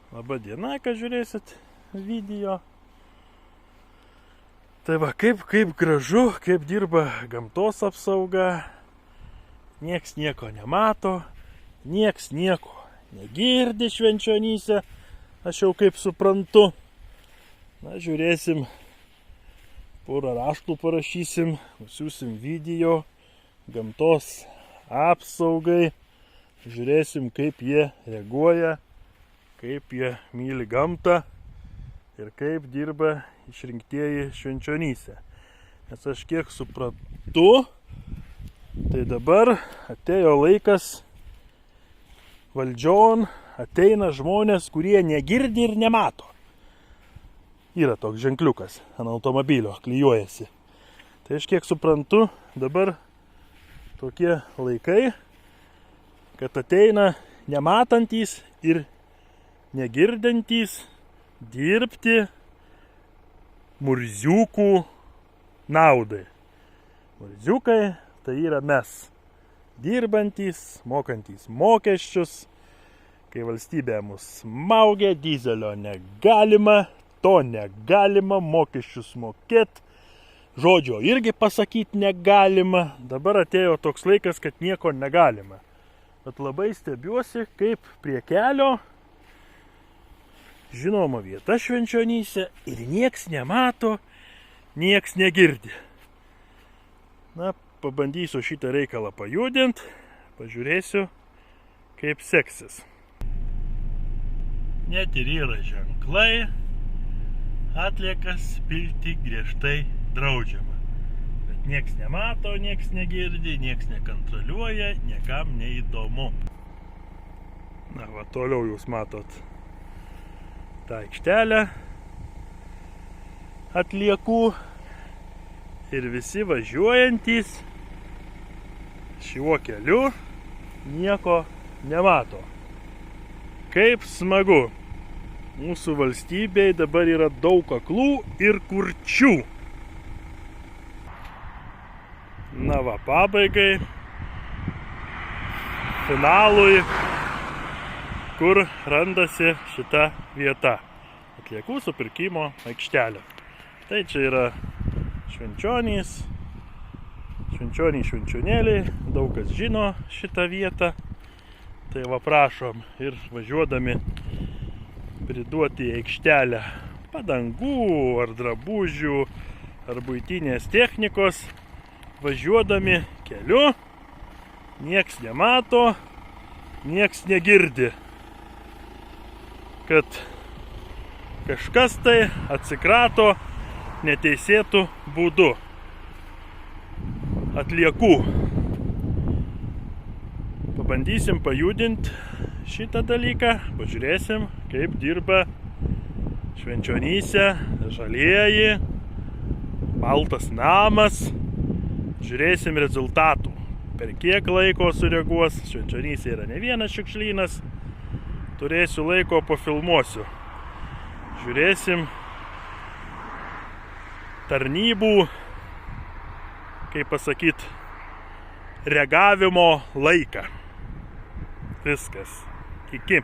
Labą dieną, kad žiūrėsit video. Tai va, kaip gražu, kaip dirba gamtos apsauga. Nieks nieko nemato, nieks nieko negirdi Švenčionyse. Aš jau kaip suprantu. Na, žiūrėsim, porą raštų parašysim, nusiųsim video gamtos apsaugai. Žiūrėsim, kaip jie reaguoja, kaip jie myli gamtą ir kaip dirba išrinktieji Švenčionyse. Nes aš kiek suprantu, tai dabar atėjo laikas valdžion, ateina žmonės, kurie negirdi ir nemato. Yra toks ženkliukas ant automobilio, klijuojasi. Tai aš kiek suprantu, dabar tokie laikai, kad ateina nematantys ir negirdantys dirbti murziukų naudai. Murziukai tai yra mes, dirbantys, mokantys mokesčius. Kai valstybė mus smaugia, dizelio negalima, to negalima, mokesčius mokėt, žodžio irgi pasakyti negalima. Dabar atėjo toks laikas, kad nieko negalima. Bet labai stebiuosi, kaip prie kelio žinoma vieta Švenčionyse ir nieks nemato, nieks negirdi. Na, pabandysiu šitą reikalą pajudinti, pažiūrėsiu, kaip seksis. Net ir yra ženklai, atliekas pilti griežtai draudžiama. Bet nieks nemato, nieks negirdi, nieks nekontroliuoja, niekam neįdomu. Na, va, toliau jūs matot tą aikštelę atliekų ir visi važiuojantys šiuo keliu nieko nemato. Kaip smagu. Mūsų valstybėje dabar yra daug aklų ir kurčių. Na va, pabaigai, finalui, kur randasi šita vieta. Atliekų supirkimo aikštelė. Tai čia yra Švenčionys, Švenčionėliai, daug kas žino šitą vietą. Tai va, prašom ir važiuodami priduoti į aikštelę padangų ar drabužių ar buitinės technikos, važiuodami keliu, nieks nemato, nieks negirdi, kad kažkas tai atsikrato neteisėtų būdu atliekų. Pabandysim pajudinti šitą dalyką, pažiūrėsim, kaip dirba Švenčionyse žalieji, baltas namas, žiūrėsim rezultatų. Per kiek laiko sureaguos, Švenčionyse yra ne vienas šiukšlynas, turėsiu laiko, pafilmuosiu. Žiūrėsim tarnybų, kaip pasakyt, reagavimo laiką. Viskas. Iki.